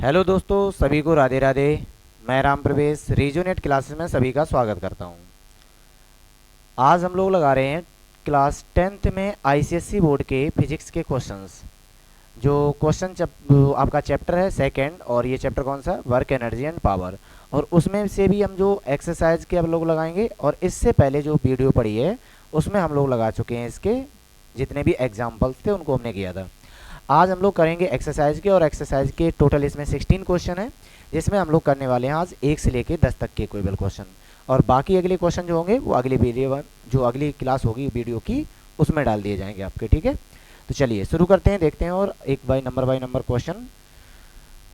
Hello दोस्तों, सभी को राधे राधे। मैं राम प्रवेश रीजोनेट क्लासेस में सभी का स्वागत करता हूं। आज हम लोग लगा रहे हैं क्लास 10th में आईसीएसई बोर्ड के फिजिक्स के क्वेश्चंस। जो आपका चैप्टर है सेकंड, और ये चैप्टर कौन सा, वर्क एनर्जी एंड पावर। और उसमें से भी हम जो एक्सरसाइज के हम लोग लगाएंगे, और इससे पहले जो वीडियो पढ़ी है उसमें हम लोग लगा चुके हैं। इसके जितने भी एग्जाम्पल्स थे उनको हमने किया था। आज हम लोग करेंगे एक्सरसाइज के, और एक्सरसाइज के टोटल इसमें 16 क्वेश्चन है, जिसमें हम लोग करने वाले हैं आज 1 से लेके 10 तक के कोई भी क्वेश्चन। और बाकी अगले क्वेश्चन जो होंगे वो अगली वीडियो, जो अगली क्लास होगी वीडियो की, उसमें डाल दिए जाएंगे आपके। ठीक है, तो चलिए शुरू करते हैं, देखते हैं और एक बाय नंबर क्वेश्चन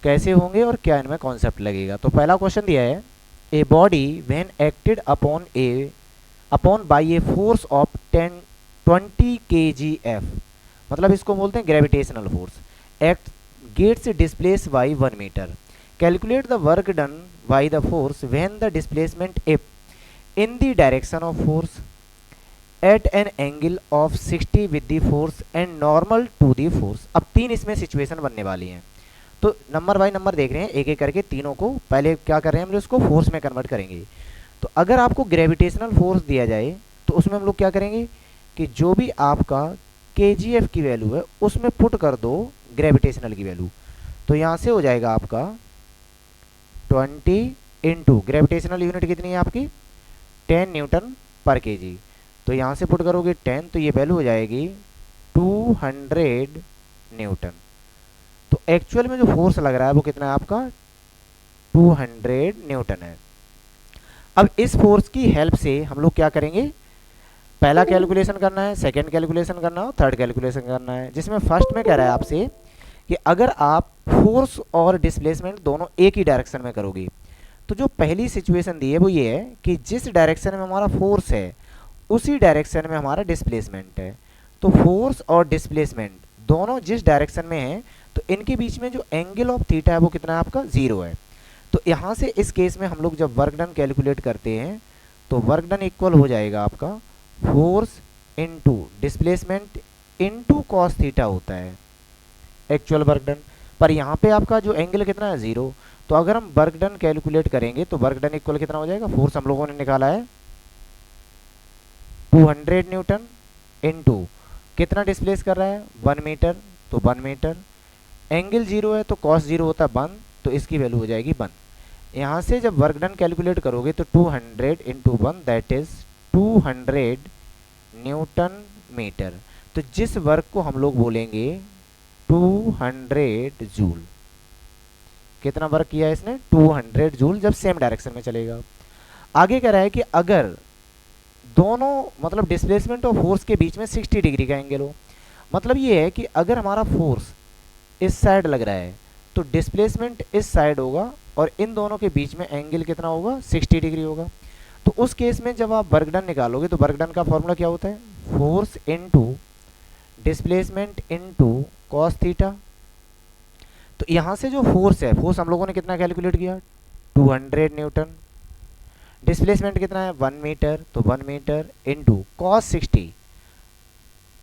कैसे होंगे और क्या इनमें कॉन्सेप्ट लगेगा। तो पहला क्वेश्चन दिया है, a body when acted upon by a force of 20 kgf, मतलब इसको बोलते हैं gravitational force, act gets displace by 1 metre. Calculate the work done by the force when the displacement if in the direction of force at an angle of 60 with the force and normal to the force. अब 3 इसमें situation बनने वाली हैं, तो number by number देख रहे हैं, एक एक करके तीनों को। पहले क्या कर रहे हैं, हम लोग इसको फोर्स में कन्वर्ट करेंगे। तो अगर आपको ग्रेविटेशनल फोर्स दिया जाए तो उसमें हम लोग क्या करेंगे कि जो भी आपका kgf की वैल्यू है उसमें पुट कर दो ग्रेविटेशनल की वैल्यू। तो यहाँ से हो जाएगा आपका 20 इंटू ग्रेविटेशनल यूनिट कितनी है आपकी 10 न्यूटन पर केजी। तो यहाँ से पुट करोगे 10, तो ये वैल्यू हो जाएगी 200 न्यूटन। तो एक्चुअल में जो फोर्स लग रहा है वो कितना है आपका 200 न्यूटन है। अब इस फोर्स की हेल्प से हम लोग क्या करेंगे, पहला कैलकुलेशन करना है, सेकंड कैलकुलेशन करना है, थर्ड कैलकुलेशन करना है। जिसमें फर्स्ट में कह रहा है आपसे कि अगर आप फोर्स और डिस्प्लेसमेंट दोनों एक ही डायरेक्शन में करोगे, तो जो पहली सिचुएशन दी है वो ये है कि जिस डायरेक्शन में हमारा फोर्स है उसी डायरेक्शन में हमारा डिस्प्लेसमेंट है। तो फोर्स और डिस्प्लेसमेंट दोनों जिस डायरेक्शन में है, तो इनके बीच में जो एंगल ऑफ थीटा है वो कितना है आपका 0 है। तो यहाँ से इस केस में हम लोग जब वर्क डन कैलकुलेट करते हैं तो वर्क डन इक्वल हो जाएगा आपका force into displacement into cos theta होता है एक्चुअल वर्क डन। पर यहाँ पे आपका जो एंगल कितना है 0। तो अगर हम वर्क डन कैलकुलेट करेंगे तो वर्क डन इक्वल कितना हो जाएगा, फोर्स हम लोगों ने निकाला है 200 न्यूटन इनटू कितना डिस्प्लेस कर रहा है 1 मीटर, तो 1 मीटर। एंगल 0 है तो कॉस 0 होता है 1, तो इसकी वैल्यू हो जाएगी 1। यहाँ से जब वर्क डन कैलकुलेट करोगे तो 200 into 1 that is 200 newton metre. तो जिस वर्क को हम लोग बोलेंगे 200 जूल। कितना वर्क किया है इसने 200 जूल, जब सेम डायरेक्शन में चलेगा। आगे कह रहा है कि अगर दोनों मतलब डिस्प्लेसमेंट और फोर्स के बीच में 60 डिग्री का एंगल हो, मतलब ये है कि अगर हमारा फोर्स इस साइड लग रहा है तो डिस्प्लेसमेंट इस साइड होगा, और इन दोनों के बीच में एंगल कितना होगा 60 डिग्री होगा। तो उस केस में जब आप वर्क डन निकालोगे तो वर्क डन का फॉर्मूला क्या होता है, force into displacement into cos theta. तो यहाँ से जो फोर्स है, फोर्स हम लोगों ने कितना कैलकुलेट किया 200 न्यूटन, डिस्प्लेसमेंट कितना है 1 मीटर, तो 1 मीटर इनटू कॉस 60,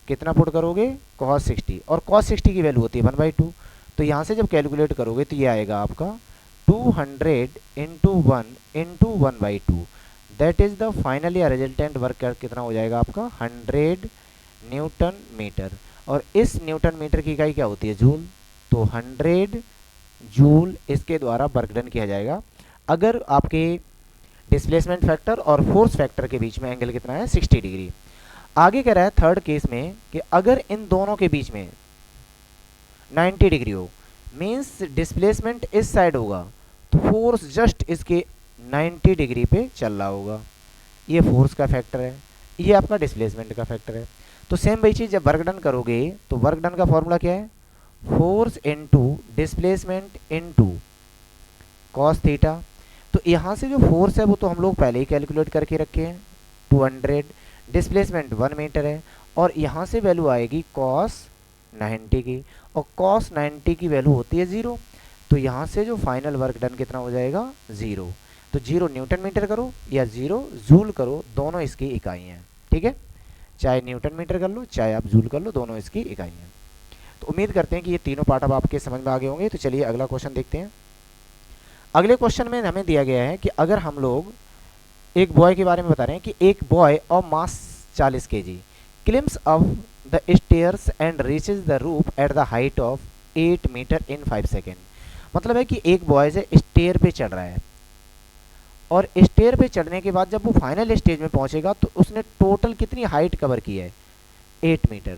कितना पुट करोगे कॉस 60, और कॉस 60 की वैल्यू होती है 1/2। तो यहाँ से जब कैलकुलेट करोगे तो ये आएगा आपका 200 into 1 into 1/2, that is the finally resultant work कितना हो जाएगा आपका 100 न्यूटन मीटर। और इस न्यूटन मीटर की इकाई क्या होती है जूल, तो 100 जूल इसके द्वारा वर्क डन किया जाएगा अगर आपके डिस्प्लेसमेंट फैक्टर और फोर्स फैक्टर के बीच में एंगल कितना है 60 डिग्री। आगे कह रहा है थर्ड केस में कि अगर इन दोनों के बीच में 90 डिग्री हो, मीन्स डिस्प्लेसमेंट इस साइड होगा तो फोर्स जस्ट इसके 90 डिग्री पे चल रहा होगा। ये फोर्स का फैक्टर है, ये आपका डिस्प्लेसमेंट का फैक्टर है। तो सेम वही चीज़ जब वर्क डन करोगे तो वर्क डन का फॉर्मूला क्या है, force into displacement into cos theta. तो यहाँ से जो फोर्स है वो तो हम लोग पहले ही कैलकुलेट करके रखे हैं 200, डिस्प्लेसमेंट 1 मीटर है, और यहाँ से वैल्यू आएगी कॉस 90 की, और कॉस 90 की वैल्यू होती है 0। तो यहाँ से जो फाइनल वर्क डन कितना हो जाएगा 0। तो 0 न्यूटन मीटर करो या 0 जूल करो, दोनों इसकी इकाई हैं। ठीक है, चाहे न्यूटन मीटर कर लो चाहे आप जूल कर लो, दोनों इसकी इकाई हैं। तो उम्मीद करते हैं कि ये तीनों पार्ट अब आपके समझ में आ गए होंगे। तो चलिए अगला क्वेश्चन देखते हैं। अगले क्वेश्चन में हमें दिया गया है कि अगर हम लोग एक बॉय के बारे में बता रहे हैं कि एक boy of mass 40 kg climbs up the stairs and reaches the roof at the height of 8 metre in 5 second. मतलब है कि एक बॉय से स्टेयर पे चढ़ रहा है और स्टेयर पे चढ़ने के बाद जब वो फाइनल स्टेज में पहुंचेगा तो उसने टोटल कितनी हाइट कवर की है, 8 मीटर।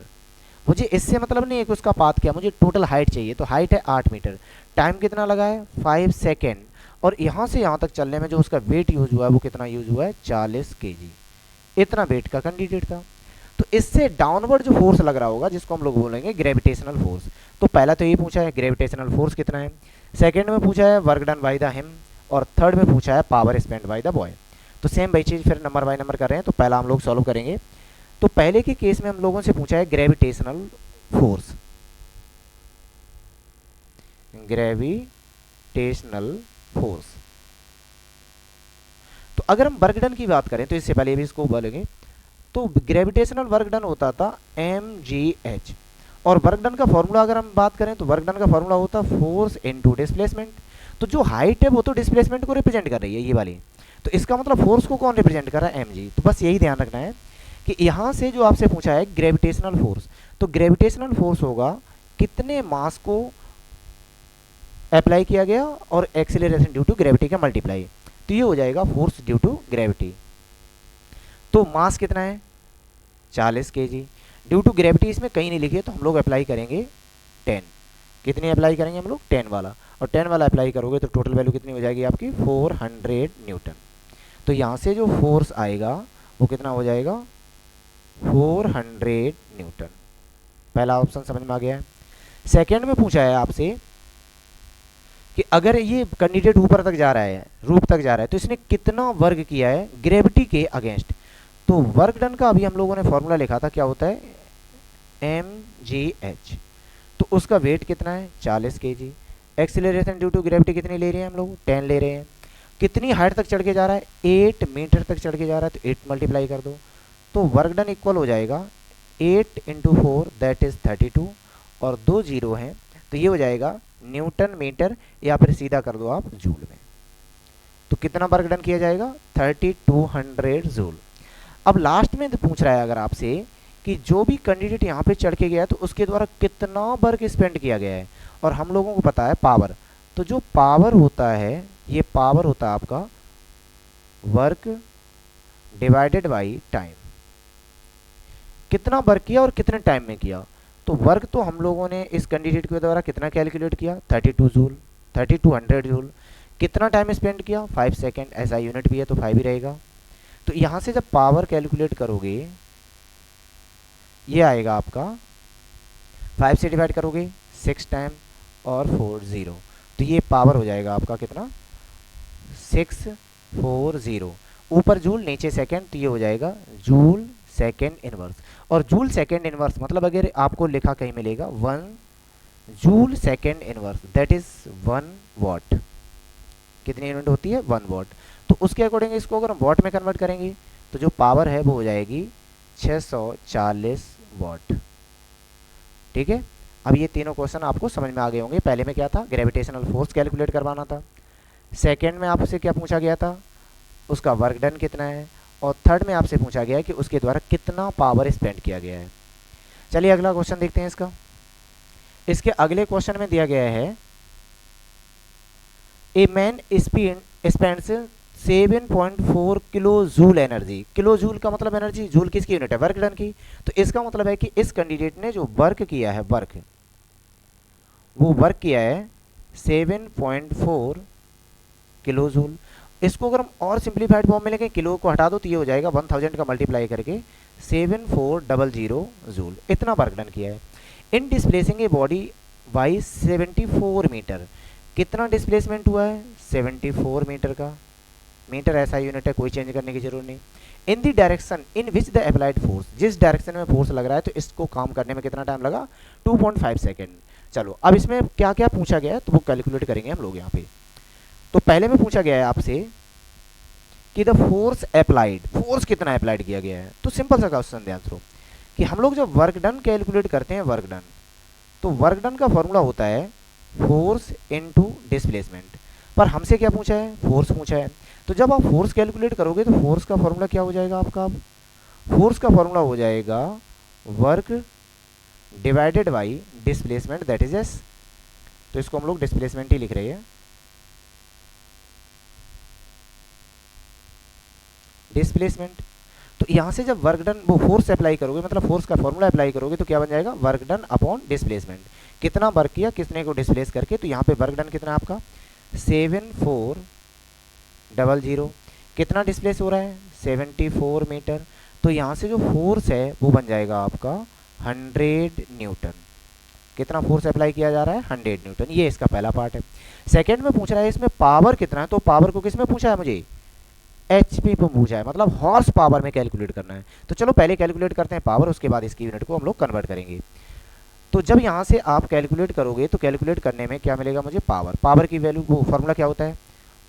मुझे इससे मतलब नहीं है कि उसका पाथ क्या, मुझे टोटल हाइट चाहिए। तो हाइट है 8 मीटर, टाइम कितना लगा है 5 सेकेंड, और यहाँ से यहाँ तक चलने में जो उसका वेट यूज हुआ है वो कितना यूज हुआ है 40 kg। इतना वेट का कैंडिडेट था। तो इससे डाउनवर्ड जो फोर्स लग रहा होगा जिसको हम लोग बोलेंगे ग्रेविटेशनल फोर्स। तो पहला तो ये पूछा है ग्रेविटेशनल फोर्स कितना है, सेकेंड में पूछा है work done by the him, और थर्ड में पूछा है power spend by the boy. तो सेम वही चीज़ फिर नंबर बाय नंबर कर रहे हैं। तो पहला हम लोग सॉल्व करेंगे। तो पहले के केस में हम लोगों से पूछा है ग्रेविटेशनल फोर्स, ग्रेविटेशनल फोर्स। तो अगर हम वर्क डन की बात करें तो इससे पहले भी इसको बोलेंगे, तो ग्रेविटेशनल वर्क डन होता था mgh, और वर्क डन का फॉर्मूला अगर हम बात करें तो वर्क डन का फॉर्मूला होता फोर्स इनटू डिस्प्लेसमेंट। तो जो हाइट है वो तो डिस्प्लेसमेंट को रिप्रेजेंट कर रही है ये वाली, तो इसका मतलब फोर्स को कौन रिप्रेजेंट कर रहा है, mg। तो बस यही ध्यान रखना है कि यहाँ से जो आपसे पूछा है ग्रेविटेशनल फोर्स, तो ग्रेविटेशनल फोर्स होगा कितने मास को अप्लाई किया गया और एक्सेलरेशन ड्यू टू ग्रेविटी का मल्टीप्लाई, तो ये हो जाएगा फोर्स ड्यू टू ग्रेविटी। तो मास कितना है 40 kg, ड्यू टू ग्रेविटी इसमें कहीं नहीं लिखी है तो हम लोग अप्लाई करेंगे 10। कितनी अप्लाई करेंगे हम लोग 10 वाला, और 10 वाला अप्लाई करोगे तो टोटल वैल्यू कितनी हो जाएगी आपकी 400 न्यूटन। तो यहाँ से जो फोर्स आएगा वो कितना हो जाएगा 400 न्यूटन। पहला ऑप्शन समझ में आ गया है। सेकेंड में पूछा है आपसे कि अगर ये कैंडिडेट ऊपर तक जा रहा है, रूफ तक जा रहा है, तो इसने कितना वर्क किया है ग्रेविटी के अगेंस्ट। तो वर्क डन का अभी हम लोगों ने फॉर्मूला लिखा था, क्या होता है mgh। तो उसका वेट कितना है 40 kg, acceleration due to gravity कितनी ले रहे हैं हम लोग 10 ले रहे हैं। कितनी हाइट तक चढ़ के जा रहा है 8 मीटर तक चढ़ के जा रहा है, तो 8 मल्टीप्लाई कर दो, तो वर्क डन इक्वल हो जाएगा 8 इंटू 4 दैट इज 32, और 2 जीरो हैं तो ये हो जाएगा न्यूटन मीटर, या फिर सीधा कर दो आप जूल में। तो कितना वर्क डन किया जाएगा 3200 जूल। अब लास्ट में पूछ रहा है अगर आपसे कि जो भी कैंडिडेट यहाँ पे चढ़ के गया है तो उसके द्वारा कितना वर्क स्पेंड किया गया है, और हम लोगों को पता है पावर। तो जो पावर होता है ये पावर होता है आपका वर्क डिवाइडेड बाई टाइम, कितना वर्क किया और कितने टाइम में किया। तो वर्क तो हम लोगों ने इस कैंडिडेट के द्वारा कितना कैलकुलेट किया 32 जूल, 3200 जूल। कितना टाइम स्पेंड किया 5 सेकेंड, ऐसा यूनिट भी है तो 5 ही रहेगा। तो यहाँ से जब पावर कैलकुलेट करोगे ये आएगा आपका 5 से डिवाइड करोगे 6 टाइम और 4 0, तो ये पावर हो जाएगा आपका कितना 640। ऊपर जूल नीचे सेकेंड, तो ये हो जाएगा जूल सेकेंड इनवर्स। और जूल सेकेंड इनवर्स मतलब अगर आपको लिखा कहीं मिलेगा 1 joule second inverse that is 1 what. कितनी यूनिट होती है 1 वॉट। तो उसके अकॉर्डिंग इसको अगर हम वॉट में कन्वर्ट करेंगे तो जो पावर है वो हो जाएगी 640 वॉट। ठीक है, अब ये तीनों क्वेश्चन आपको समझ में आ गए होंगे। पहले में क्या था ग्रेविटेशनल फोर्स कैलकुलेट करवाना था, सेकेंड में आपसे क्या पूछा गया था उसका वर्क डन कितना है, और थर्ड में आपसे पूछा गया है कि उसके द्वारा कितना पावर स्पेंड किया गया है। चलिए अगला क्वेश्चन देखते हैं इसका। इसके अगले क्वेश्चन में दिया गया है a man spends 7.4 kilo joule energy. Kilo joule का मतलब एनर्जी, जूल किसकी यूनिट है वर्क डन की। तो इसका मतलब है कि इस कैंडिडेट ने जो वर्क किया है वो वर्क किया है 7.4 किलो जूल। इसको अगर हम और सिंप्लीफाइड फॉर्म में लेंगे किलो को हटा दो तो ये हो जाएगा 1000 का मल्टीप्लाई करके 7400 जूल। इतना वर्क डन किया है in displacing a body by 74 metre. कितना डिस्प्लेसमेंट हुआ है 74 मीटर का। मीटर ऐसा यूनिट है, कोई चेंज करने की जरूरत नहीं। इन the direction in which the applied force, जिस डायरेक्शन में फोर्स लग रहा है तो इसको काम करने में कितना टाइम लगा 2.5 सेकेंड। चलो अब इसमें क्या क्या पूछा गया है तो वो कैलकुलेट करेंगे हम लोग यहाँ पे। तो पहले में पूछा गया है आपसे कि द फोर्स अप्लाइड, फोर्स कितना अप्लाइड किया गया है। तो सिंपल सा क्वेश्चन ध्यान दो कि हम लोग जब वर्क डन कैलकुलेट करते हैं वर्क डन, तो वर्क डन का फॉर्मूला होता है फोर्स इनटू डिस्प्लेसमेंट, पर हमसे क्या पूछा है, फोर्स पूछा है। तो जब आप फोर्स कैलकुलेट करोगे तो फोर्स का फॉर्मूला क्या हो जाएगा आपका, फोर्स का फॉर्मूला हो जाएगा work divided by displacement that is S. तो इसको हम लोग डिस्प्लेसमेंट ही लिख रहे हैं, डिस्प्लेसमेंट। तो यहां से जब वर्क डन वो फोर्स अप्लाई करोगे, मतलब फोर्स का फॉर्मूला अप्लाई करोगे, तो क्या बन जाएगा, वर्क डन अपॉन डिस्प्लेसमेंट। कितना वर्क किया किसने को डिस्प्लेस करके, तो यहाँ पे वर्क डन कितना आपका 7400, कितना डिस्प्लेस हो रहा है 74 मीटर। तो यहाँ से जो फोर्स है वो बन जाएगा आपका 100 न्यूटन। कितना फोर्स अप्लाई किया जा रहा है 100 न्यूटन, ये इसका पहला पार्ट है। सेकंड में पूछ रहा है इसमें पावर कितना है, तो पावर को किस में पूछा है मुझे, एचपी पे पूछा है, मतलब हॉर्स पावर में कैलकुलेट करना है। तो चलो पहले कैलकुलेट करते हैं पावर, उसके बाद इसकी यूनिट को हम लोग कन्वर्ट करेंगे। तो जब यहाँ से आप कैलकुलेट करोगे तो कैलकुलेट करने में क्या मिलेगा मुझे, पावर। पावर की वैल्यू वो फॉर्मूला क्या होता है,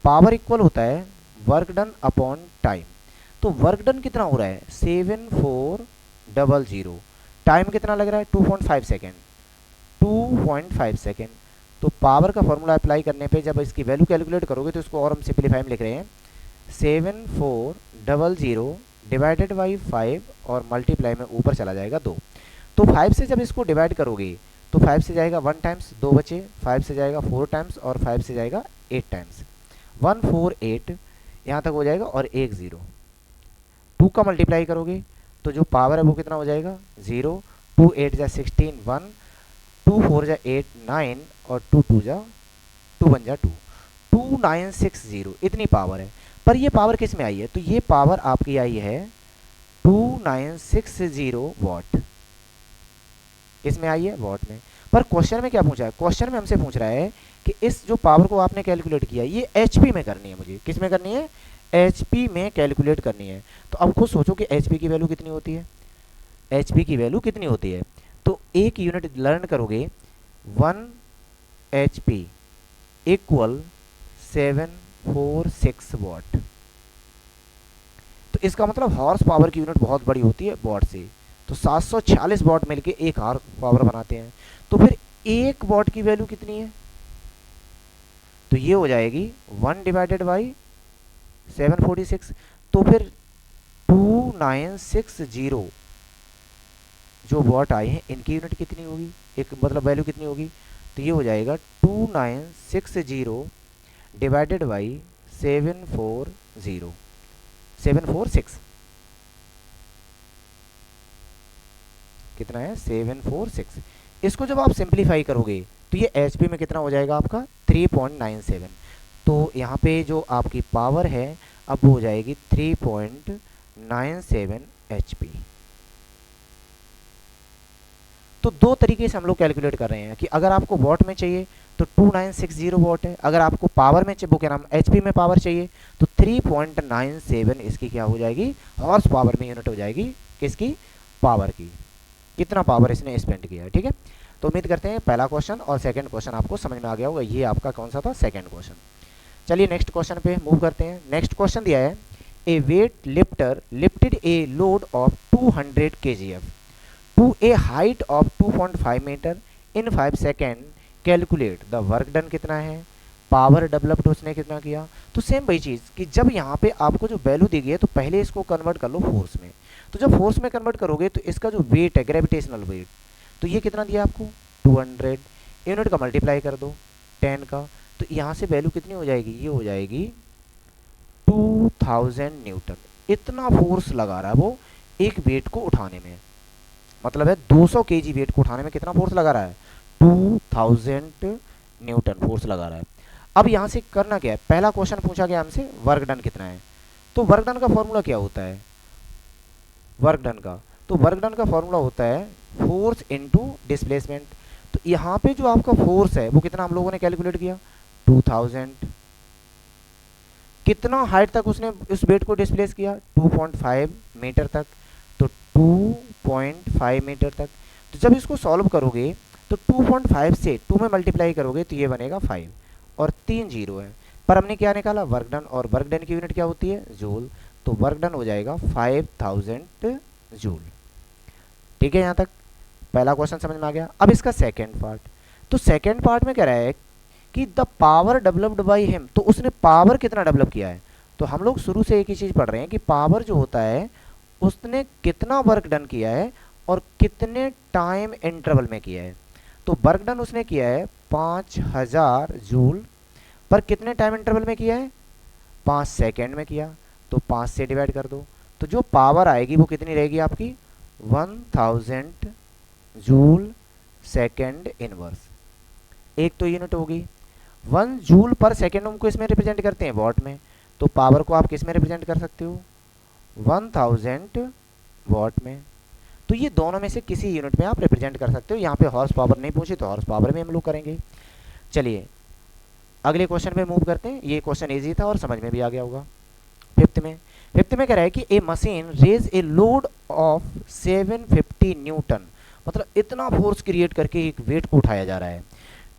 पावर इक्वल होता है वर्क डन अपॉन टाइम। तो वर्क डन कितना हो रहा है 7400, टाइम कितना लग रहा है 2.5 सेकेंड, 2.5 सेकेंड। तो पावर का फॉर्मूला अप्लाई करने पे जब इसकी वैल्यू कैलकुलेट करोगे तो इसको और हम सिंप्लीफाई में लिख रहे हैं 7400 डिवाइडेड बाई 5 और मल्टीप्लाई में ऊपर चला जाएगा 2। तो 5 से जब इसको डिवाइड करोगे तो 5 से जाएगा 1 टाइम्स, 2 बचे, 5 से जाएगा 4 टाइम्स और 5 से जाएगा 8 टाइम्स, 148 यहाँ तक हो जाएगा और 1 0। 2 का मल्टीप्लाई करोगे तो जो पावर है वो कितना हो जाएगा 0, 2 8 जा 16 1, 2 4 जा 8 9 और 2 2 जा 2 बन जा 2, 2960 इतनी पावर है। पर ये पावर किस में आई है, तो ये पावर आपकी आई है 2960 वॉट, किस में आई है, वॉट में। पर क्वेश्चन में क्या पूछा है, क्वेश्चन में हमसे पूछ रहा है कि इस जो पावर को आपने कैलकुलेट किया ये एचपी में करनी है, मुझे किस में करनी है, एचपी में कैलकुलेट करनी है। तो अब खुद सोचो कि एचपी की वैल्यू कितनी होती है, एचपी की वैल्यू कितनी होती है। तो एक यूनिट लर्न करोगे 1 एचपी इक्वल 746 वॉट। तो इसका मतलब हॉर्स पावर की यूनिट बहुत बड़ी होती है वॉट से। तो 746 वॉट मिलके एक हॉर्स पावर बनाते हैं। तो फिर एक वॉट की वैल्यू कितनी है, तो ये हो जाएगी 1 डिवाइडेड बाई 746। तो फिर 2960 जो वॉट आए हैं इनकी यूनिट कितनी होगी, एक मतलब वैल्यू कितनी होगी, तो ये हो जाएगा 2960 डिवाइडेड बाई 746 कितना है 746। इसको जब आप सिंप्लीफाई करोगे तो ये एचपी में कितना हो जाएगा आपका 3.97। तो यहाँ पे जो आपकी पावर है अब वो हो जाएगी 3.97 एचपी। तो दो तरीके से हम लोग कैलकुलेट कर रहे हैं कि अगर आपको वॉट में चाहिए तो 2960 वॉट है, अगर आपको पावर में वो क्या नाम एचपी में पावर चाहिए तो 3.97 इसकी क्या हो जाएगी, हॉर्स पावर में यूनिट हो जाएगी, किसकी, पावर की, कितना पावर इसने स्पेंड किया है। ठीक है, तो उम्मीद करते हैं पहला क्वेश्चन और सेकंड क्वेश्चन आपको समझ में आ गया होगा। ये आपका कौन सा था, सेकंड क्वेश्चन। चलिए नेक्स्ट क्वेश्चन पे मूव करते हैं। नेक्स्ट क्वेश्चन दिया है a weight lifter lifted a load of 200 kgf to a height of 2.5 metre in 5 second, calculate the work done कितना है, पावर डेवलप्ड उसने कितना किया। तो सेम वही चीज़ कि जब यहाँ पे आपको जो वैल्यू दी गई है तो पहले इसको कन्वर्ट कर लो फोर्स में। तो जब फोर्स में कन्वर्ट करोगे तो इसका जो वेट है ग्रेविटेशनल वेट, तो ये कितना दिया आपको 200, यूनिट का मल्टीप्लाई कर दो 10 का, तो यहाँ से वैल्यू कितनी हो जाएगी, ये हो जाएगी 2000 न्यूटन। इतना फोर्स लगा रहा है वो एक वेट को उठाने में, मतलब है 200 केजी वेट को उठाने में कितना फोर्स लगा रहा है, 2000 न्यूटन फोर्स लगा रहा है। अब यहाँ से करना क्या है, पहला क्वेश्चन पूछा गया हमसे वर्क डन कितना है। तो वर्क डन का फॉर्मूला क्या होता है, वर्क डन का, तो वर्क डन का फॉर्मूला होता है फोर्स इनटू डिस्प्लेसमेंट। तो यहाँ पे जो आपका फोर्स है वो कितना हम लोगों ने कैलकुलेट किया 2000, कितना हाइट तक उसने उस वेट को डिस्प्लेस किया 2.5 मीटर तक, तो 2.5 मीटर तक। तो जब इसको सॉल्व करोगे तो 2.5 से 2 में मल्टीप्लाई करोगे तो ये बनेगा 5 और 3 जीरो है। पर हमने क्या निकाला वर्क डन, और वर्क डन की यूनिट क्या होती है जूल। तो वर्क डन हो जाएगा 5000 जूल। ठीक है यहाँ तक। पहला क्वेश्चन समझ में आ गया। अब इसका सेकेंड पार्ट, तो सेकेंड पार्ट में कह रहा है कि the power developed by him, तो उसने पावर कितना डेवलप किया है। तो हम लोग शुरू से एक ही चीज पढ़ रहे हैं कि पावर जो होता है उसने कितना वर्क डन किया है और कितने टाइम इंटरवल में किया है। तो वर्क डन उसने किया है 5000 जूल पर कितने टाइम इंटरवल में किया है, 5 सेकेंड में किया। तो 5 से डिवाइड कर दो, तो जो पावर आएगी वो कितनी रहेगी आपकी 1000 जूल सेकेंड इनवर्स। एक तो यूनिट होगी 1 जूल पर सेकेंड, हम को इसमें रिप्रेजेंट करते हैं वॉट में, तो पावर को आप किस में रिप्रेजेंट कर सकते हो 1000 वॉट में। तो ये दोनों में से किसी यूनिट में आप रिप्रेजेंट कर सकते हो। यहाँ पे हॉर्स पावर नहीं पूछी तो हॉर्स पावर में हम लोग करेंगे। चलिए अगले क्वेश्चन पे मूव करते हैं। ये क्वेश्चन इजी था और समझ में भी आ गया होगा। फिफ्थ में कह रहा है कि a machine raise a load of 750 newton, मतलब इतना फोर्स क्रिएट करके एक वेट को उठाया जा रहा है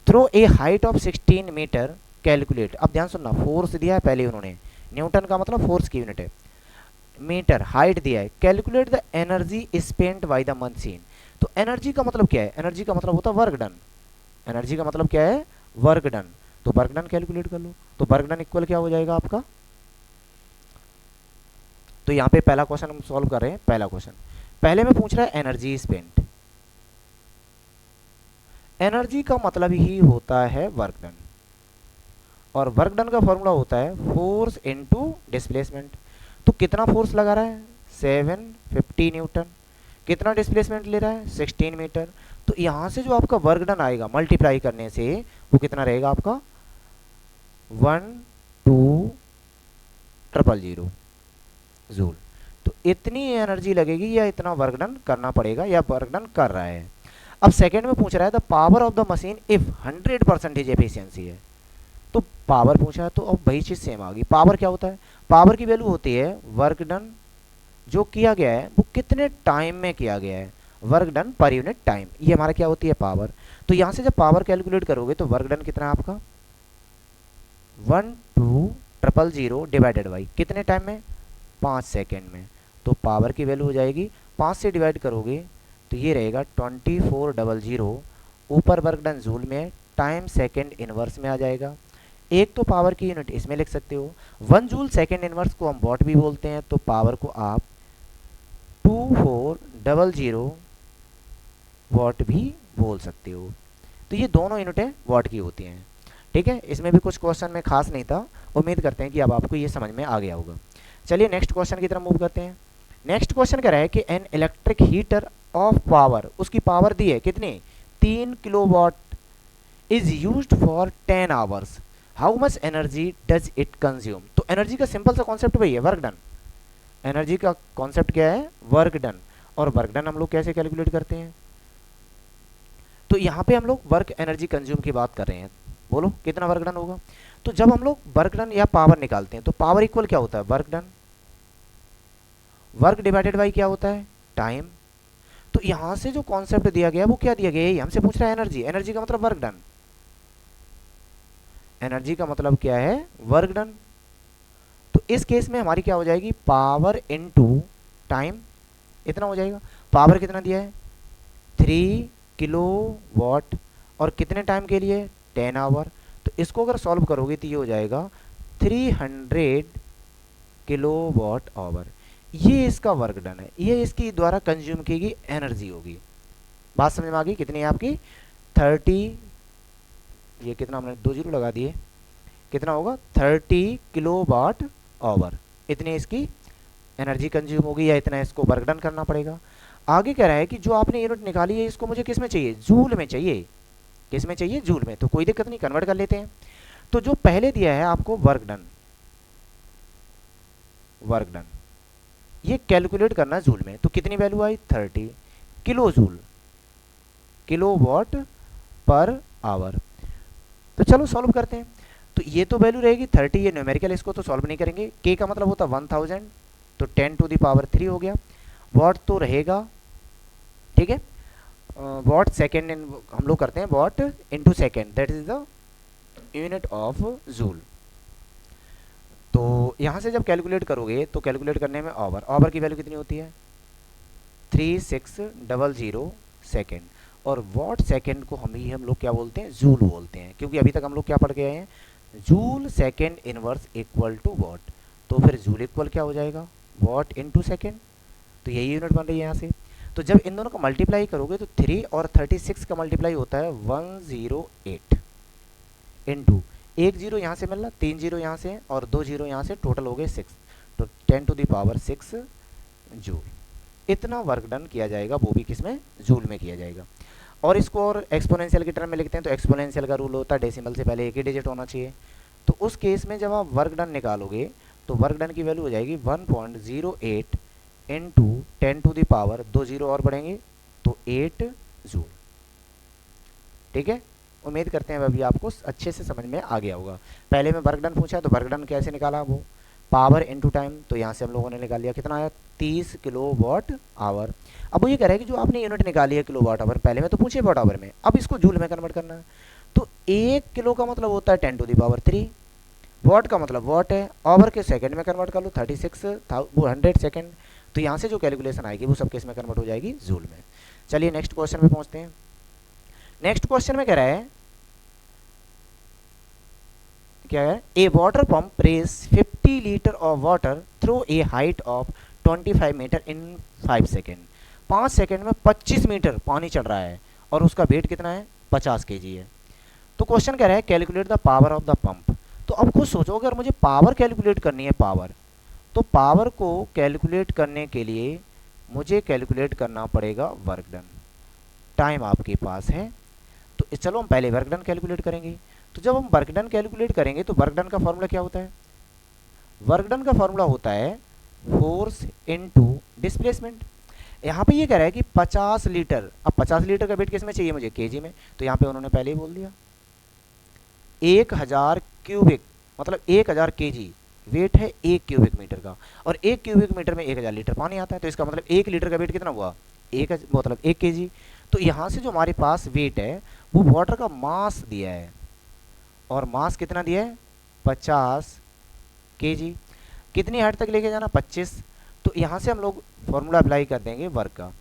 through a height of 16 metre calculate. अब ध्यान सुनना, फोर्स दिया है पहले उन्होंने, न्यूटन का मतलब फोर्स की यूनिट है, मीटर हाइट दिया है, calculate the energy spent by the machine. तो एनर्जी का मतलब क्या है, एनर्जी का मतलब होता है वर्क डन। एनर्जी का मतलब क्या है वर्क डन, तो वर्क डन कैलकुलेट कर लो। तो वर्क डन इक्वल क्या हो जाएगा आपका, तो यहाँ पे पहला क्वेश्चन हम सॉल्व कर रहे हैं। पहला क्वेश्चन पहले में पूछ रहा है एनर्जी स्पेंट। एनर्जी का मतलब ही होता है वर्क डन, और वर्क डन का फॉर्मूला होता है फोर्स इनटू डिस्प्लेसमेंट। तो कितना फोर्स लगा रहा है 750 न्यूटन, कितना डिस्प्लेसमेंट ले रहा है 16 मीटर। तो यहां से जो आपका वर्क डन आएगा मल्टीप्लाई करने से वो कितना रहेगा आपका 12000 जूल। तो इतनी एनर्जी लगेगी या इतना वर्क डन करना पड़ेगा या वर्क डन कर रहा है। अब सेकेंड में पूछ रहा है the power of the machine if 100% efficiency है। तो पावर पूछा है तो अब वही चीज सेम आ गई। पावर क्या होता है, पावर की वैल्यू होती है वर्क डन जो किया गया है वो कितने टाइम में किया गया है, work done per unit time, ये हमारा क्या होती है पावर। तो यहां से जब पावर कैलकुलेट करोगे तो वर्क डन कितना है आपका 12000 डिवाइडेड बाई कितने टाइम में 5 सेकेंड में। तो पावर की वैल्यू हो जाएगी 5 से डिवाइड करोगे तो ये रहेगा 2400, ऊपर वर्क डन जूल में, टाइम सेकेंड इनवर्स में आ जाएगा। एक तो पावर की यूनिट इसमें लिख सकते हो 1 जूल सेकेंड इनवर्स को हम वॉट भी बोलते हैं, तो पावर को आप 2400 वॉट भी बोल सकते हो। तो ये दोनों यूनिटें वॉट की होती हैं। ठीक है, इसमें भी कुछ क्वेश्चन में खास नहीं था, उम्मीद करते हैं कि अब आपको ये समझ में आ गया होगा। चलिए नेक्स्ट क्वेश्चन की तरफ मूव करते हैं। नेक्स्ट क्वेश्चन कह रहा है कि an electric heater of power, उसकी पावर दी है कितनी 3 kilowatt, is used for 10 hours, how much energy does it consume. तो एनर्जी का सिंपल सा कॉन्सेप्ट वही है वर्क डन। एनर्जी का कॉन्सेप्ट क्या है वर्क डन, और वर्क डन हम लोग कैसे कैलकुलेट करते हैं। तो यहाँ पे हम लोग वर्क एनर्जी कंज्यूम की बात कर रहे हैं, बोलो कितना वर्क डन होगा। तो जब हम लोग वर्क डन या पावर निकालते हैं तो पावर इक्वल क्या होता है work done, work divided by क्या होता है टाइम। तो यहां से जो कॉन्सेप्ट दिया गया वो क्या दिया गया है, हमसे पूछ रहा है एनर्जी, एनर्जी का मतलब वर्क डन, एनर्जी का मतलब क्या है वर्क डन। तो इस केस में हमारी क्या हो जाएगी पावर इनटू टाइम, इतना हो जाएगा। पावर कितना दिया है 3 किलोवाट, और कितने टाइम के लिए 10 आवर। तो इसको अगर सॉल्व करोगे तो ये हो जाएगा 300 किलोवाट आवर। ये इसका वर्क डन है, ये इसकी द्वारा कंज्यूम की गई एनर्जी होगी। बात समझ में आ गई, कितनी है आपकी 30, ये कितना हमने 2 जीरो लगा दिए, कितना होगा 30 किलोवाट आवर, इतनी इसकी एनर्जी कंज्यूम होगी या इतना इसको वर्क डन करना पड़ेगा। आगे कह रहा है कि जो आपने यूनिट निकाली है इसको मुझे किस में चाहिए जूल में चाहिए, किस में चाहिए जूल में। तो कोई दिक्कत नहीं, कन्वर्ट कर लेते हैं। तो जो पहले दिया है आपको वर्क डन, वर्क डन ये कैलकुलेट करना जूल में, तो कितनी वैल्यू आई 30 kilo joule, kilowatt per hour. तो चलो सॉल्व करते हैं। तो ये तो वैल्यू रहेगी 30, ये न्यूमेरिकल, इसको तो सॉल्व नहीं करेंगे। के का मतलब होता 1000, तो 10 टू द पावर 3 हो गया। वॉट तो रहेगा, ठीक है, वॉट सेकेंड हम लोग करते हैं what into second, that is the unit of joule. तो यहाँ से जब कैलकुलेट करोगे तो कैलकुलेट करने में आवर, आवर की वैल्यू कितनी होती है 3600 सेकेंड, और वॉट सेकेंड को हम लोग क्या बोलते हैं, जूल बोलते हैं, क्योंकि अभी तक हम लोग क्या पढ़ के आए हैं, joule second inverse equal to watt. तो फिर जूल इक्वल क्या हो जाएगा, वॉट इनटू सेकेंड। तो यही यूनिट बन रही है यहाँ से। तो जब इन दोनों का मल्टीप्लाई करोगे तो 3 और 36 का मल्टीप्लाई होता है 108 इंटू, एक जीरो यहाँ से मिल रहा, 3 जीरो यहाँ से और 2 जीरो यहाँ से, टोटल हो गए 6, तो 10 टू द पावर 6 जूल। इतना वर्क डन किया जाएगा, वो भी किसमें, जूल में किया जाएगा। और इसको और एक्सपोनेंशियल की टर्म में लिखते हैं, तो एक्सपोनेंशियल का रूल होता है डेसिमल से पहले एक ही डिजिट होना चाहिए। तो उस केस में जब आप वर्क डन निकालोगे तो वर्क डन की वैल्यू हो जाएगी 1.08 into 10 to the power, 2 zero और बढ़ेंगे तो 8 जूल। ठीक है, उम्मीद करते हैं अभी आपको अच्छे से समझ में आ गया होगा। पहले में वर्क डन पूछा, तो वर्क डन कैसे निकाला, वो पावर इनटू टाइम, तो यहाँ से हम लोगों ने निकाल लिया, कितना आया 30 किलोवाट आवर। अब वो ये कह रहा है कि जो आपने यूनिट निकाली है किलोवाट आवर, पहले में तो पूछे वाट आवर में, अब इसको जूल में कन्वर्ट करना है। तो 1 किलो का मतलब होता है 10 टू द पावर 3, वॉट का मतलब वॉट है, आवर के सेकंड में कन्वर्ट कर लो 36 वो 100 सेकंड। तो यहाँ से जो कैलकुलेशन आएगी वो सब केस में कन्वर्ट हो जाएगी जूल में। चलिए नेक्स्ट क्वेश्चन पे पहुंचते हैं। नेक्स्ट क्वेश्चन में कह रहा है, क्या है, a water pump raise 50 litre of water through a height of 25 metre in 5 second. 5 second में 25 मीटर पानी चढ़ रहा है और उसका वेट कितना है, 50 केजी है। तो क्वेश्चन कह रहा है calculate the power of the pump. तो अब खुद सोचो, अगर मुझे पावर कैलकुलेट करनी है, पावर, तो पावर को कैलकुलेट करने के लिए मुझे कैलकुलेट करना पड़ेगा वर्क डन। टाइम आपके पास है, तो चलो हम पहले वर्क डन कैलकुलेट करेंगे। तो जब हम वर्क डन कैलकुलेट करेंगे तो वर्क डन का फॉर्मूला क्या होता है, वर्क डन का फॉर्मूला होता है फोर्स इनटू डिस्प्लेसमेंट। यहाँ पे ये कह रहा है कि 50 लीटर, अब 50 लीटर का वेट किस में चाहिए मुझे, केजी में, तो यहाँ पे उन्होंने पहले ही बोल दिया 1000 क्यूबिक, मतलब 1000 केजी वेट है 1 क्यूबिक मीटर का, और 1 क्यूबिक मीटर में 1000 लीटर पानी आता है, तो इसका मतलब 1 लीटर का वेट कितना हुआ, मतलब 1 केजी। तो यहाँ से जो हमारे पास वेट है वो वाटर का मास दिया है, और मास कितना दिया है 50 केजी। कितनी हाइट तक लेके जाना, 25। तो यहाँ से हम लोग फॉर्मूला अप्लाई कर देंगे वर्क का।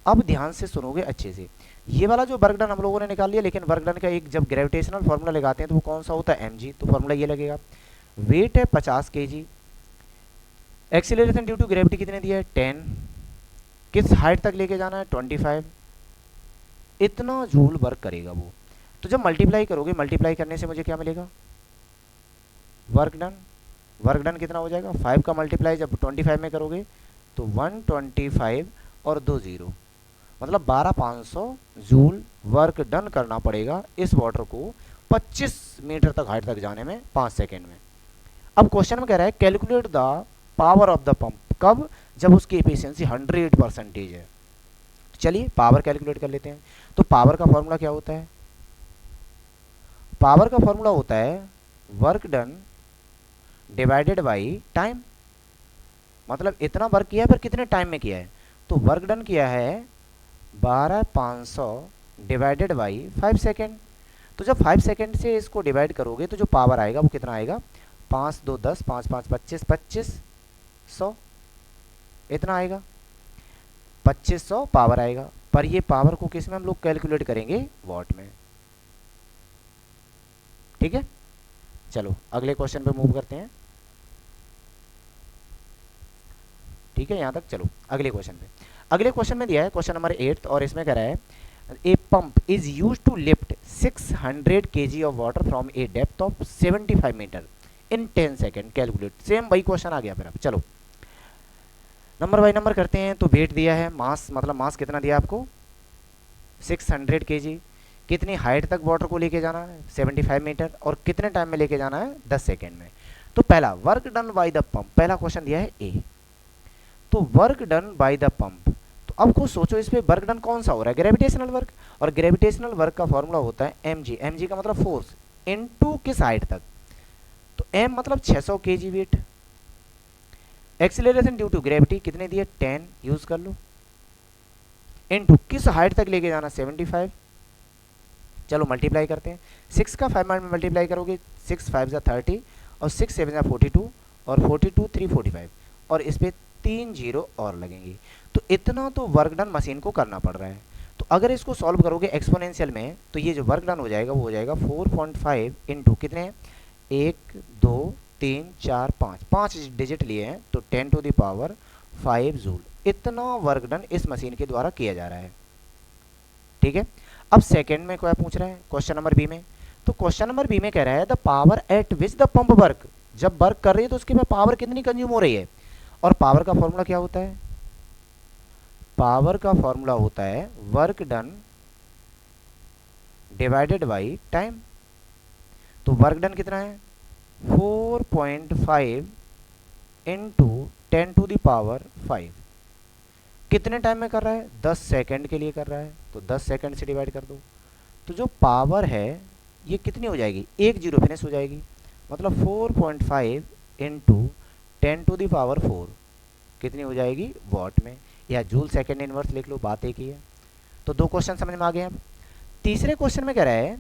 अब ध्यान से सुनोगे अच्छे से, ये वाला जो वर्क डन हम लोगों ने निकाल लिया, लेकिन वर्क डन का एक जब ग्रेविटेशनल फार्मूला लगाते हैं तो वो कौन सा होता है, mg। तो फार्मूला ये लगेगा, वेट है 50 kg, acceleration due to gravity कितने दिया है 10, किस हाइट तक लेके जाना है 25, इतना जूल वर्क करेगा वो। तो जब मल्टीप्लाई करोगे, मल्टीप्लाई करने से मुझे क्या मिलेगा, वर्क डन। वर्क डन कितना हो जाएगा, 5 का मल्टीप्लाई जब 25 में करोगे तो 125 और 2 जीरो, मतलब 12500 जूल वर्क डन करना पड़ेगा इस वाटर को 25 मीटर तक हाइट तक जाने में 5 सेकेंड में। अब क्वेश्चन में कह रहा है calculate the power of the pump, कब, जब उसकी एफिशिएंसी 100% है। चलिए पावर कैलकुलेट कर लेते हैं। तो पावर का फॉर्मूला क्या होता है, पावर का फॉर्मूला होता है work done divided by time, मतलब इतना वर्क किया है पर कितने टाइम में किया है, तो वर्क डन किया है 12500 डिवाइडेड बाई 5 सेकेंड। तो जब 5 सेकेंड से इसको डिवाइड करोगे तो जो पावर आएगा वो कितना आएगा, 5 2 10, 5 5 25, 2500, इतना आएगा, 2500 पावर आएगा। पर ये पावर को किस में हम लोग कैलकुलेट करेंगे, वॉट में। ठीक है, चलो अगले क्वेश्चन पे मूव करते हैं। ठीक है, यहां तक चलो अगले क्वेश्चन पे। अगले क्वेश्चन में दिया है क्वेश्चन नंबर 8, और इसमें कह रहा है a pump is used to lift 600 kg of water from a depth of 75 metre in 10 second, calculate. Same वही क्वेश्चन आ गया फिर। अब चलो नंबर बाई नंबर करते हैं। तो वेट दिया है, मास मतलब मास कितना दिया आपको 600 kg, कितनी हाइट तक वाटर को लेके जाना है 75 मीटर, और कितने टाइम में लेके जाना है 10 सेकेंड में। तो पहला work done by the pump, पहला क्वेश्चन दिया है ए, तो work done by the pump. तो अब खुद सोचो इस पे वर्क डन कौन सा हो रहा है, ग्रेविटेशनल वर्क, और ग्रेविटेशनल वर्क का फॉर्मूला होता है mg, mg का मतलब फोर्स इनटू किस हाइट तक, तो m मतलब 600 kg weight, acceleration due to gravity कितने दिए 10 यूज कर लो, इनटू किस हाइट तक लेके जाना 75। चलो मल्टीप्लाई करते हैं, 6 का 5 में मल्टीप्लाई करोगे 6 5 जा 30 और 6 7 जा 42 और 42 3 45, और इस पे 3 जीरो और लगेंगे। तो इतना तो वर्क डन मशीन को करना पड़ रहा है। तो अगर इसको सॉल्व करोगे एक्सपोनेंशियल में तो ये जो वर्क डन हो जाएगा वो हो जाएगा 4.5 इंटू कितने हैं, 1 2 3 4 5, 5 डिजिट लिए हैं तो 10⁵ जूल इतना वर्क डन इस मशीन के द्वारा किया जा रहा है। ठीक है, अब सेकंड में क्या पूछ रहा है क्वेश्चन नंबर बी में, तो क्वेश्चन नंबर बी में कह रहा है the power eight which the pump work, जब वर्क कर रही है तो उसके में पावर कितनी कंज्यूम हो रही है, और पावर का फॉर्मूला क्या होता है, पावर का फॉर्मूला होता है work done divided by time. तो वर्क डन कितना है 4.5 इंटू 10⁵ कितने टाइम में कर रहा है, 10 सेकंड के लिए कर रहा है, तो 10 सेकंड से डिवाइड कर दो, तो जो पावर है ये कितनी हो जाएगी, 1 जीरो फिनिश हो जाएगी, मतलब 4.5 इंटू 10⁴ कितनी हो जाएगी वॉट में, या जूल सेकंड इनवर्स लिख लो, बात एक ही है। तो दो क्वेश्चन समझ में आ गए। अब तीसरे क्वेश्चन में कह रहा है,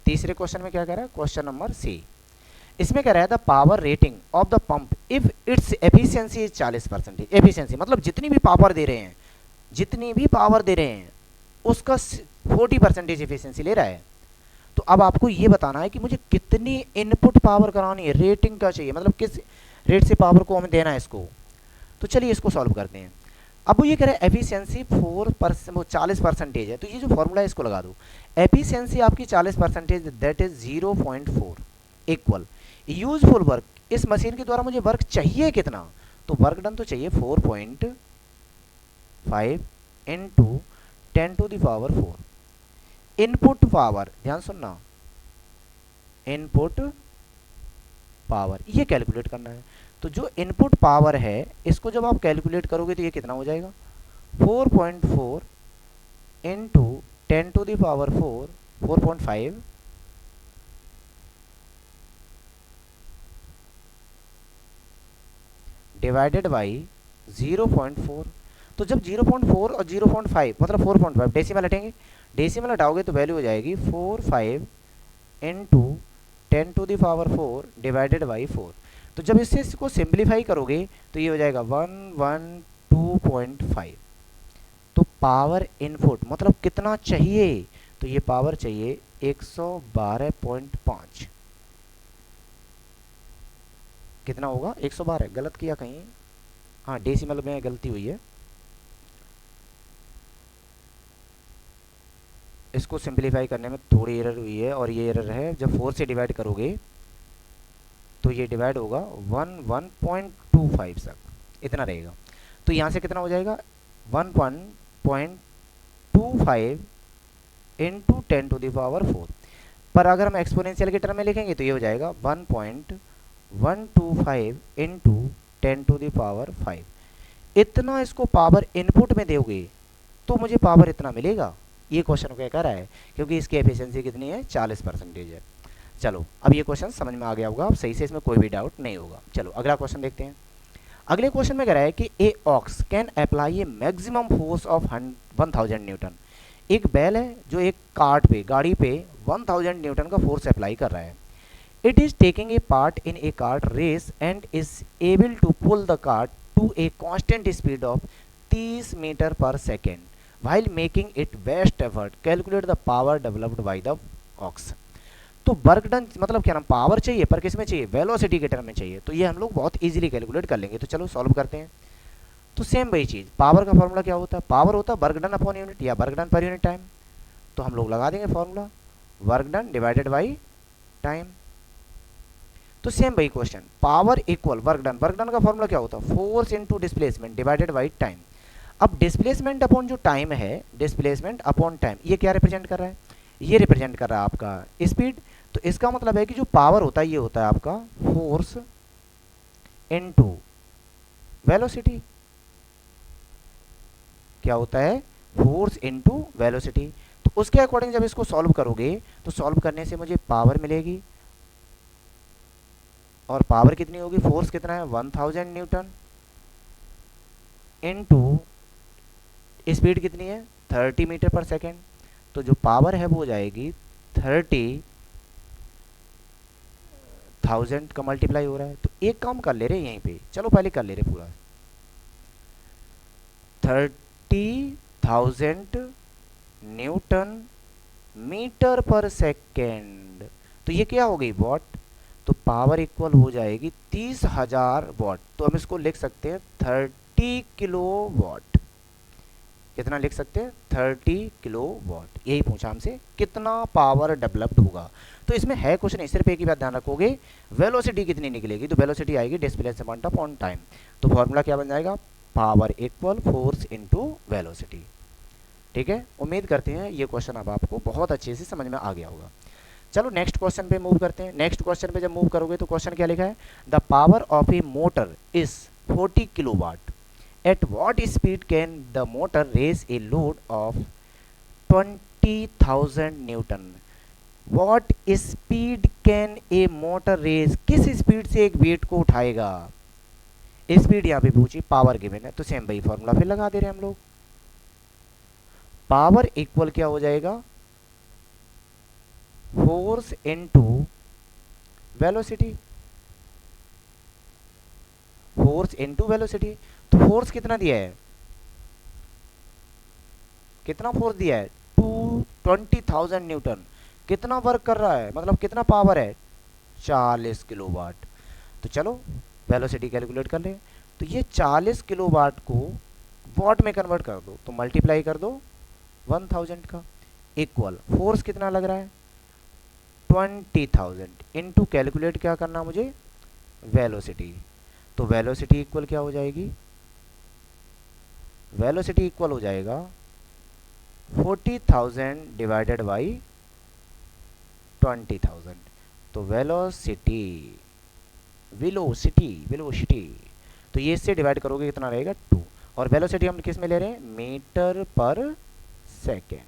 तीसरे क्वेश्चन में क्या कह रहा है, क्वेश्चन नंबर सी, इसमें कह रहा है the power rating of the pump if its efficiency is 40%। Efficiency मतलब जितनी भी पावर दे रहे हैं, जितनी भी पावर दे रहे हैं उसका 40% एफिशिएंसी ले रहा है। तो अब आपको ये बताना है कि मुझे कितनी इनपुट पावर करानी है, रेटिंग का चाहिए, मतलब किस रेट से पावर को हमें देना है इसको। तो चलिए इसको सॉल्व करते हैं। अब वो ये कह रहे हैं एफिशिएंसी 40% है, तो ये जो फॉर्मूला है इसको लगा दो, एफिशिएंसी आपकी 40% that is 0.4 equal useful work, इस मशीन के द्वारा मुझे वर्क चाहिए कितना, तो वर्क डन तो चाहिए 4.5 इंटू 10⁴। इनपुट पावर, ध्यान सुनना, इनपुट पावर ये कैलकुलेट करना है। तो जो इनपुट पावर है इसको जब आप कैलकुलेट करोगे तो ये कितना हो जाएगा 4.4 इंटू 10⁴ 4.5 डिवाइडेड बाई 0.4। तो जब 0.4 और 0.5 मतलब 4.5 डेसिमल हटेंगे, डेसिमल हटाओगे तो वैल्यू हो जाएगी 45 इंटू 10⁴ डिवाइडेड बाई 4। तो जब इससे इसको सिंप्लीफाई करोगे तो ये हो जाएगा 112.5। तो पावर इनपुट मतलब कितना चाहिए, तो ये पावर चाहिए 112.5। कितना होगा 112, गलत किया कहीं, हाँ डेसिमल में गलती हुई है, इसको सिंप्लीफाई करने में थोड़ी एरर हुई है, और ये एरर है जब 4 से डिवाइड करोगे तो ये डिवाइड होगा 1.25 तक, इतना रहेगा। तो यहाँ से कितना हो जाएगा 1.25 इंटू 10⁴। पर अगर हम एक्सपोनेंशियल के टर्म में लिखेंगे तो ये हो जाएगा 1.125 इंटू 10⁵। इतना इसको पावर इनपुट में दोगे तो मुझे पावर इतना मिलेगा, ये क्वेश्चन क्या कह रहा है, क्योंकि इसकी एफिशिएंसी कितनी है 40% है। चलो अब ये क्वेश्चन समझ में आ गया होगा, अब सही से इसमें कोई भी डाउट नहीं होगा। चलो अगला क्वेश्चन देखते हैं। अगले क्वेश्चन में कह रहा है कि a ox can apply a maximum force of 1000 newton. एक बैल है जो एक कार्ट पे, गाड़ी पे 1000 न्यूटन का फोर्स अप्लाई कर रहा है। It is taking a part in a cart race and is able to pull the cart to a constant speed of 30 metre पर second while making it best effort calculate the power developed by the ox। तो work done मतलब क्या ना, power चाहिए पर किस में चाहिए, वेलोसिटी के टर्म में चाहिए, तो ये हम लोग बहुत इजीली कैलकुलेट कर लेंगे। तो चलो सॉल्व करते हैं। तो सेम वही चीज, पावर का फॉर्मूला क्या होता है, पावर होता है वर्क डन अपॉन यूनिट या work done per unit time. तो हम लोग लगा देंगे formula work done divided by time. तो सेम वही question, power equal work done का फॉर्मूला क्या होता है, force into displacement divided by time. अब डिस्प्लेसमेंट अपॉन जो टाइम है, डिस्प्लेसमेंट अपॉन टाइम, ये क्या रिप्रेजेंट कर रहा है, ये रिप्रेजेंट कर रहा है आपका स्पीड। तो इसका मतलब है कि जो पावर होता है ये होता है आपका फोर्स इनटू वेलोसिटी। क्या होता है, फोर्स इनटू वेलोसिटी। तो उसके अकॉर्डिंग जब इसको सॉल्व करोगे तो सॉल्व करने से मुझे पावर मिलेगी, और पावर कितनी होगी, फोर्स कितना है 1000 न्यूटन इनटू स्पीड कितनी है 30 मीटर पर सेकेंड। तो जो पावर है वो हो जाएगी 30,000 का मल्टीप्लाई हो रहा है। तो एक काम कर ले रहे यहीं पे, चलो पहले कर ले रहे पूरा। 30,000 न्यूटन मीटर पर सेकेंड। तो ये क्या हो गई वॉट, तो पावर इक्वल हो जाएगी 30,000 वॉट। तो हम इसको लिख सकते हैं 30 किलो वॉट। कितना लिख सकते हैं, 30 किलो वॉट। यही पूछा हमसे कितना पावर डेवलप्ड होगा। तो इसमें है कुछ नहीं, सिर्फ एक ही बात ध्यान रखोगे, वेलोसिटी कितनी निकलेगी, तो वेलोसिटी आएगी डिस्प्लेसमेंट अपॉन टाइम। तो फॉर्मूला क्या बन जाएगा, power equal force into velocity. ठीक है, उम्मीद करते हैं ये क्वेश्चन अब आपको बहुत अच्छे से समझ में आ गया होगा। चलो नेक्स्ट क्वेश्चन पे मूव करते हैं। नेक्स्ट क्वेश्चन पे जब मूव करोगे तो क्वेश्चन क्या लिखा है, the power of a motor is 40 kilowatt, at what speed can the motor raise a load of 20,000 newton. What speed can a motor raise, किस स्पीड से एक वेट को उठाएगा। स्पीड यहाँ पे पूछी, पावर गिवन है, तो सेम वही फॉर्मूला फिर लगा दे रहे हैं हम लोग। पावर इक्वल क्या हो जाएगा, force into velocity, force into velocity. तो फोर्स कितना दिया है, कितना फोर्स दिया है, 20,000 न्यूटन। कितना वर्क कर रहा है, मतलब कितना पावर है, 40 किलोवाट। तो चलो वेलोसिटी कैलकुलेट कर ले। तो ये 40 किलोवाट को वॉट में कन्वर्ट कर दो, तो मल्टीप्लाई कर दो 1000 का, इक्वल फोर्स कितना लग रहा है 20,000 इनटू कैलकुलेट क्या करना मुझे, वेलोसिटी। तो वेलोसिटी इक्वल क्या हो जाएगी, वेलोसिटी इक्वल हो जाएगा 40,000 डिवाइडेड बाई 20,000। तो वेलोसिटी, वेलोसिटी वेलोसिटी, तो ये इससे डिवाइड करोगे कितना रहेगा 2। और वेलोसिटी हम किस में ले रहे हैं, मीटर पर सेकेंड।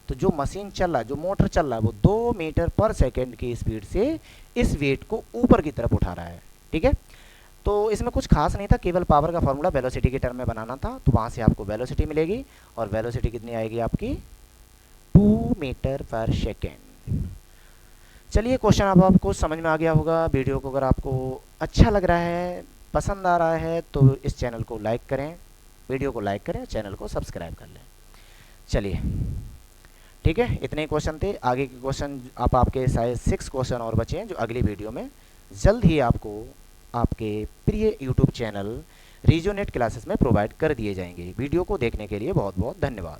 तो जो मशीन चल रहा है, जो मोटर चल रहा है, वो 2 मीटर पर सेकेंड की स्पीड से इस वेट को ऊपर की तरफ उठा रहा है। ठीक है, तो इसमें कुछ खास नहीं था, केवल पावर का फॉर्मूला वेलोसिटी के टर्म में बनाना था। तो वहाँ से आपको वेलोसिटी मिलेगी, और वेलोसिटी कितनी आएगी आपकी 2 मीटर पर सेकेंड। चलिए क्वेश्चन अब आपको समझ में आ गया होगा। वीडियो को अगर आपको अच्छा लग रहा है, पसंद आ रहा है, तो इस चैनल को लाइक करें, वीडियो को लाइक करें, चैनल को सब्सक्राइब कर लें। चलिए ठीक है, इतने क्वेश्चन थे। आगे के क्वेश्चन आप आपके शायद 6 क्वेश्चन और बचे हैं, जो अगली वीडियो में जल्द ही आपको आपके प्रिय यूट्यूब चैनल रीजोनेट क्लासेस में प्रोवाइड कर दिए जाएंगे। वीडियो को देखने के लिए बहुत बहुत धन्यवाद।